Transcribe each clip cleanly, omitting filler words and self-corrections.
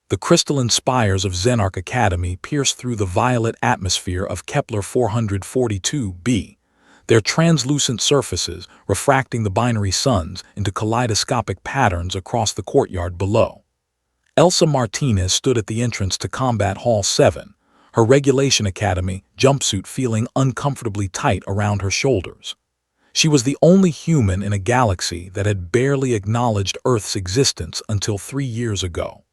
The crystalline spires of Xenarch Academy pierce through the violet atmosphere of Kepler 442b, their translucent surfaces refracting the binary suns into kaleidoscopic patterns across the courtyard below. Elsa Martinez stood at the entrance to Combat Hall 7, her Regulation Academy jumpsuit feeling uncomfortably tight around her shoulders. She was the only human in a galaxy that had barely acknowledged Earth's existence until 3 years ago.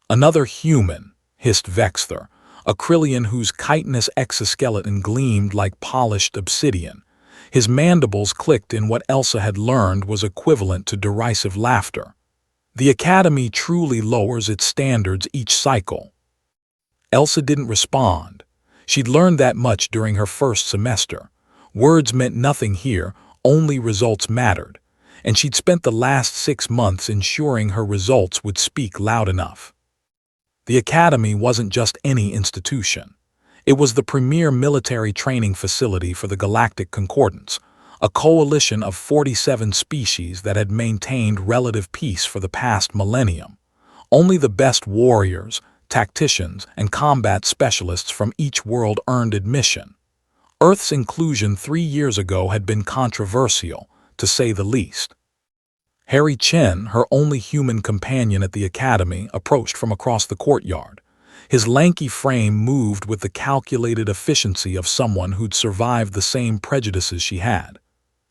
"Another human," hissed Vexthor, a Krillian whose chitinous exoskeleton gleamed like polished obsidian. His mandibles clicked in what Elsa had learned was equivalent to derisive laughter. "The Academy truly lowers its standards each cycle." Elsa didn't respond. She'd learned that much during her first semester. Words meant nothing here, only results mattered, and she'd spent the last 6 months ensuring her results would speak loud enough. The Academy wasn't just any institution. It was the premier military training facility for the Galactic Concordance, a coalition of 47 species that had maintained relative peace for the past millennium. Only the best warriors, tacticians, and combat specialists from each world earned admission. Earth's inclusion 3 years ago had been controversial, to say the least. Harry Chen, her only human companion at the Academy, approached from across the courtyard. His lanky frame moved with the calculated efficiency of someone who'd survived the same prejudices she had.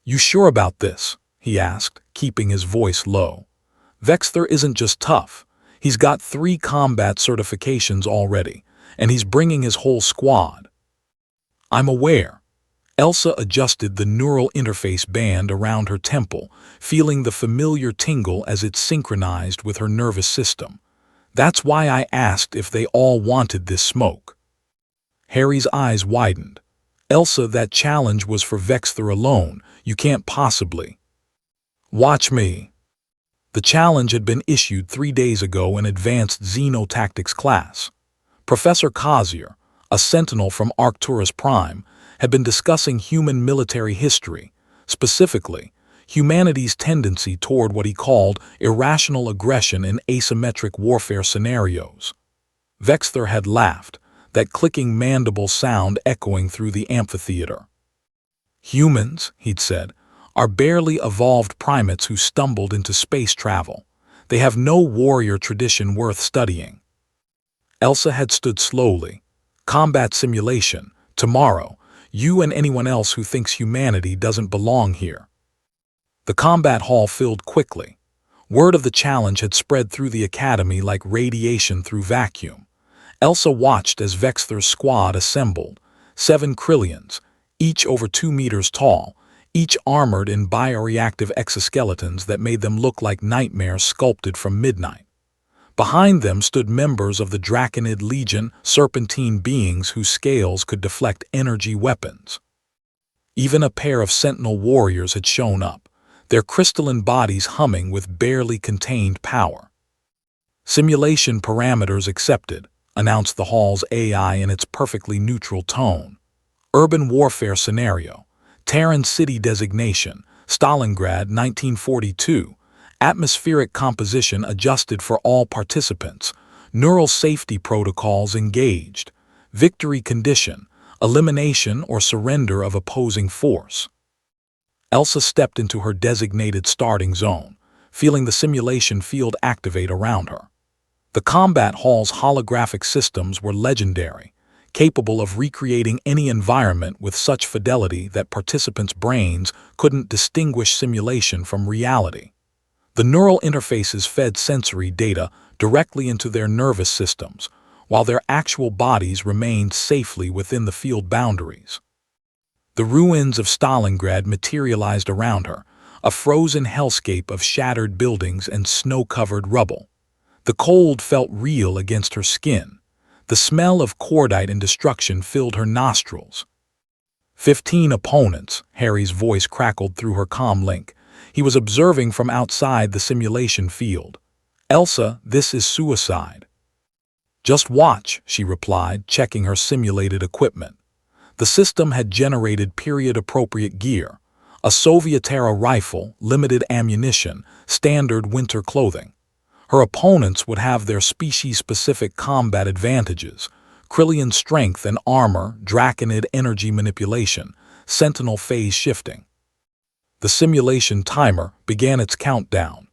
"You sure about this?" he asked, keeping his voice low. "Vexthor isn't just tough. He's got 3 combat certifications already, and he's bringing his whole squad." "I'm aware." Elsa adjusted the neural interface band around her temple, feeling the familiar tingle as it synchronized with her nervous system. "That's why I asked if they all wanted this smoke." Harry's eyes widened. "Elsa, that challenge was for Vexthor alone. You can't possibly." "Watch me." The challenge had been issued 3 days ago in Advanced Xenotactics class. Professor Kazier, a sentinel from Arcturus Prime, had been discussing human military history, specifically humanity's tendency toward what he called irrational aggression in asymmetric warfare scenarios. Vexthor had laughed, that clicking mandible sound echoing through the amphitheater. "Humans," he'd said, "are barely evolved primates who stumbled into space travel. They have no warrior tradition worth studying." Elsa had stood slowly. "Combat simulation. Tomorrow. You and anyone else who thinks humanity doesn't belong here." The combat hall filled quickly. Word of the challenge had spread through the Academy like radiation through vacuum. Elsa watched as Vexthor's squad assembled, 7 Krillians, each over 2 meters tall, each armored in bioreactive exoskeletons that made them look like nightmares sculpted from midnight. Behind them stood members of the Draconid Legion, serpentine beings whose scales could deflect energy weapons. Even a pair of sentinel warriors had shown up, their crystalline bodies humming with barely contained power. "Simulation parameters accepted," announced the hall's AI in its perfectly neutral tone. "Urban warfare scenario. Terran city designation, Stalingrad 1942. Atmospheric composition adjusted for all participants. Neural safety protocols engaged. Victory condition, elimination or surrender of opposing force." Elsa stepped into her designated starting zone, feeling the simulation field activate around her. The combat hall's holographic systems were legendary, capable of recreating any environment with such fidelity that participants' brains couldn't distinguish simulation from reality. The neural interfaces fed sensory data directly into their nervous systems, while their actual bodies remained safely within the field boundaries. The ruins of Stalingrad materialized around her, a frozen hellscape of shattered buildings and snow-covered rubble. The cold felt real against her skin. The smell of cordite and destruction filled her nostrils. 15 opponents, Harry's voice crackled through her comm link. He was observing from outside the simulation field. "Elsa, this is suicide." "Just watch," she replied, checking her simulated equipment. The system had generated period-appropriate gear, a Soviet-era rifle, limited ammunition, standard winter clothing. Her opponents would have their species-specific combat advantages: Krillian strength and armor, Draconid energy manipulation, Sentinel phase shifting. The simulation timer began its countdown.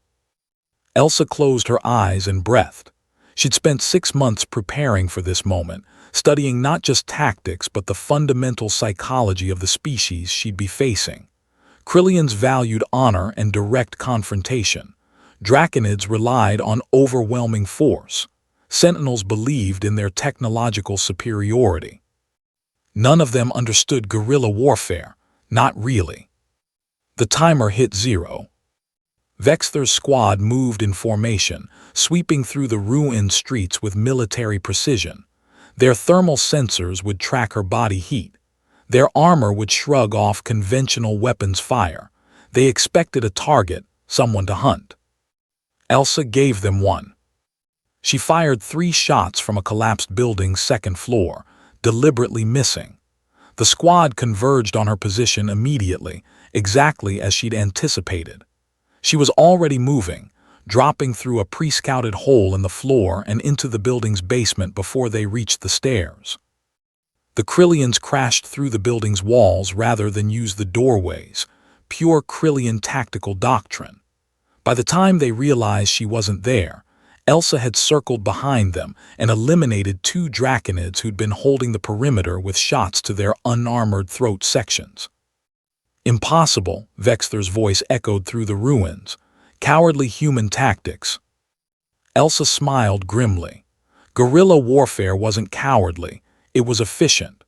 Elsa closed her eyes and breathed. She'd spent 6 months preparing for this moment, studying not just tactics but the fundamental psychology of the species she'd be facing. Krillians valued honor and direct confrontation. Draconids relied on overwhelming force. Sentinels believed in their technological superiority. None of them understood guerrilla warfare, not really. The timer hit 0. Vexther's squad moved in formation, sweeping through the ruined streets with military precision. Their thermal sensors would track her body heat. Their armor would shrug off conventional weapons fire. They expected a target, someone to hunt. Elsa gave them one. She fired 3 shots from a collapsed building's 2nd floor, deliberately missing. The squad converged on her position immediately, exactly as she'd anticipated. She was already moving, dropping through a pre-scouted hole in the floor and into the building's basement before they reached the stairs. The Krillians crashed through the building's walls rather than use the doorways, pure Krillian tactical doctrine. By the time they realized she wasn't there, Elsa had circled behind them and eliminated 2 Draconids who'd been holding the perimeter with shots to their unarmored throat sections. Impossible, Vexther's voice echoed through the ruins. Cowardly human tactics. Elsa smiled grimly. Guerrilla warfare wasn't cowardly, it was efficient.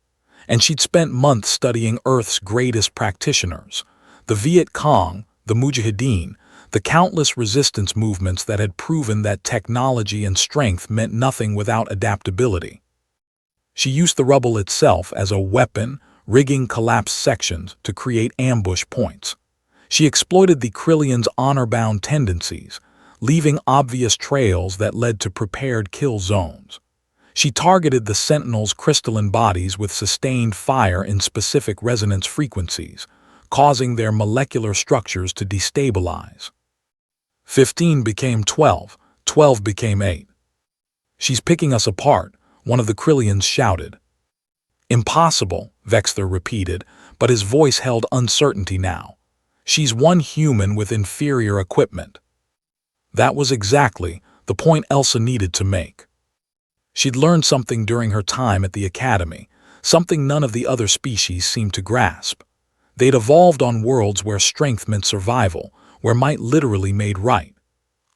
And she'd spent months studying Earth's greatest practitioners, the Viet Cong, the Mujahideen, the countless resistance movements that had proven that technology and strength meant nothing without adaptability. She used the rubble itself as a weapon, rigging collapsed sections to create ambush points. She exploited the Krillians' honor-bound tendencies, leaving obvious trails that led to prepared kill zones. She targeted the Sentinels' crystalline bodies with sustained fire in specific resonance frequencies, causing their molecular structures to destabilize. 15 became 12, 12 became 8. "She's picking us apart," one of the Krillians shouted. "Impossible," Vexther repeated, but his voice held uncertainty now. "She's one human with inferior equipment." That was exactly the point Elsa needed to make. She'd learned something during her time at the Academy, something none of the other species seemed to grasp. They'd evolved on worlds where strength meant survival, where might literally made right.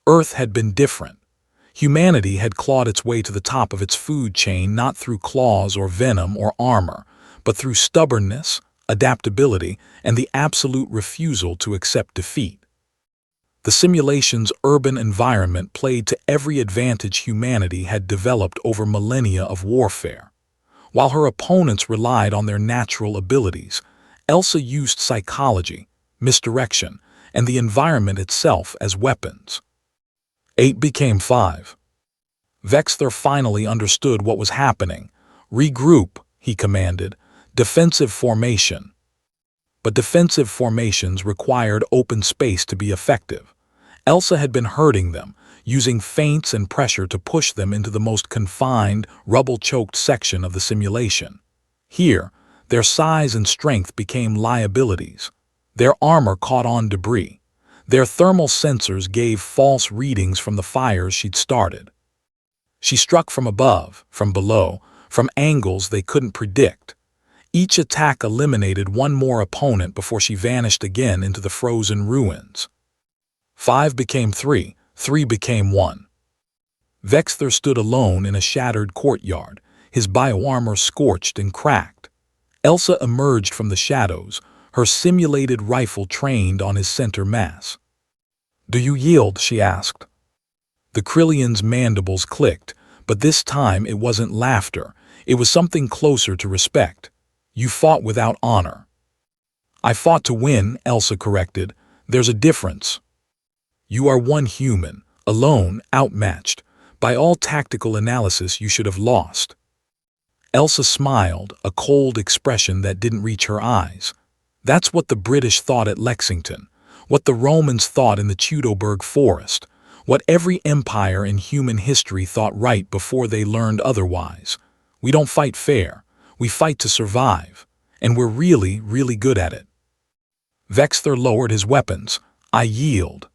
Earth had been different. Humanity had clawed its way to the top of its food chain not through claws or venom or armor, but through stubbornness, adaptability, and the absolute refusal to accept defeat. The simulation's urban environment played to every advantage humanity had developed over millennia of warfare. While her opponents relied on their natural abilities, Elsa used psychology, misdirection, and the environment itself as weapons. 8 became 5. Vexther finally understood what was happening. "Regroup," he commanded. "Defensive formation." But defensive formations required open space to be effective. Elsa had been hurting them, using feints and pressure to push them into the most confined, rubble-choked section of the simulation. Here, their size and strength became liabilities. Their armor caught on debris. Their thermal sensors gave false readings from the fires she'd started. She struck from above, from below, from angles they couldn't predict. Each attack eliminated one more opponent before she vanished again into the frozen ruins. 5 became 3, 3 became 1. Vexther stood alone in a shattered courtyard, his bioarmor scorched and cracked. Elsa emerged from the shadows, her simulated rifle trained on his center mass. "Do you yield?" she asked. The Krillian's mandibles clicked, but this time it wasn't laughter, it was something closer to respect. "You fought without honor." "I fought to win," Elsa corrected. "There's a difference. You are one human, alone, outmatched. By all tactical analysis, you should have lost." Elsa smiled, a cold expression that didn't reach her eyes. That's what the British thought at Lexington, what the Romans thought in the Teutoburg forest, What every empire in human history thought right before they learned otherwise. We don't fight fair. We fight to survive. And we're really, really good at it. Vexthor lowered his weapons. I yield.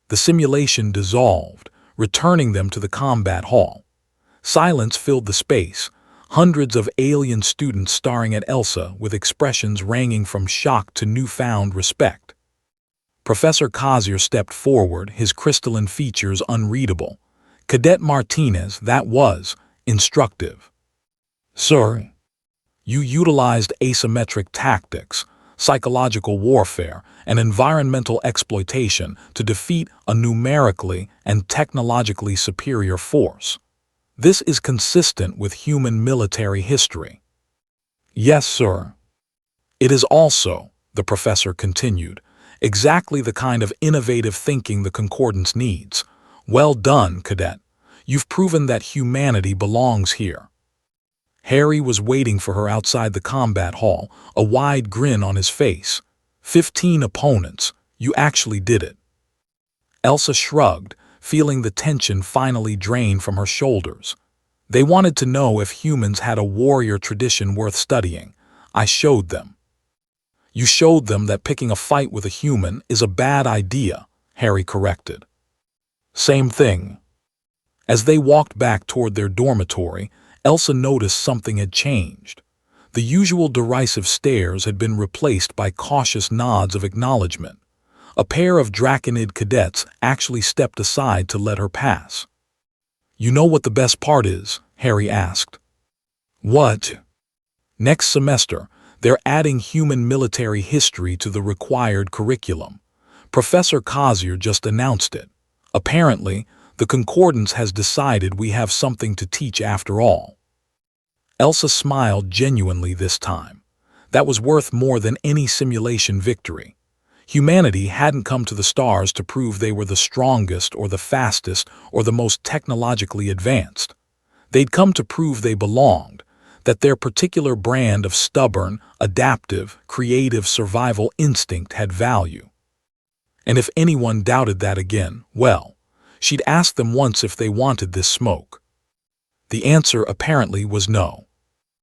The simulation dissolved, returning them to the combat hall. Silence filled the space, hundreds of alien students staring at Elsa with expressions ranging from shock to newfound respect. Professor Kazier stepped forward, his crystalline features unreadable. Cadet Martinez, that was instructive. Sir, you utilized asymmetric tactics, psychological warfare, and environmental exploitation to defeat a numerically and technologically superior force. This is consistent with human military history. Yes, sir. It is also, the professor continued, exactly the kind of innovative thinking the Concordance needs. Well done, cadet. You've proven that humanity belongs here. Harry was waiting for her outside the combat hall, a wide grin on his face. 15 opponents. You actually did it. Elsa shrugged, feeling the tension finally drain from her shoulders. They wanted to know if humans had a warrior tradition worth studying. I showed them. You showed them that picking a fight with a human is a bad idea, Harry corrected. Same thing. As they walked back toward their dormitory, Elsa noticed something had changed. The usual derisive stares had been replaced by cautious nods of acknowledgement. A pair of Draconid cadets actually stepped aside to let her pass. You know what the best part is? Harry asked. What? Next semester, they're adding human military history to the required curriculum. Professor Kazier just announced it. Apparently, the Concordance has decided we have something to teach after all. Elsa smiled genuinely this time. That was worth more than any simulation victory. Humanity hadn't come to the stars to prove they were the strongest or the fastest or the most technologically advanced. They'd come to prove they belonged, that their particular brand of stubborn, adaptive, creative survival instinct had value. And if anyone doubted that again, well, she'd asked them once if they wanted this smoke. The answer apparently was no.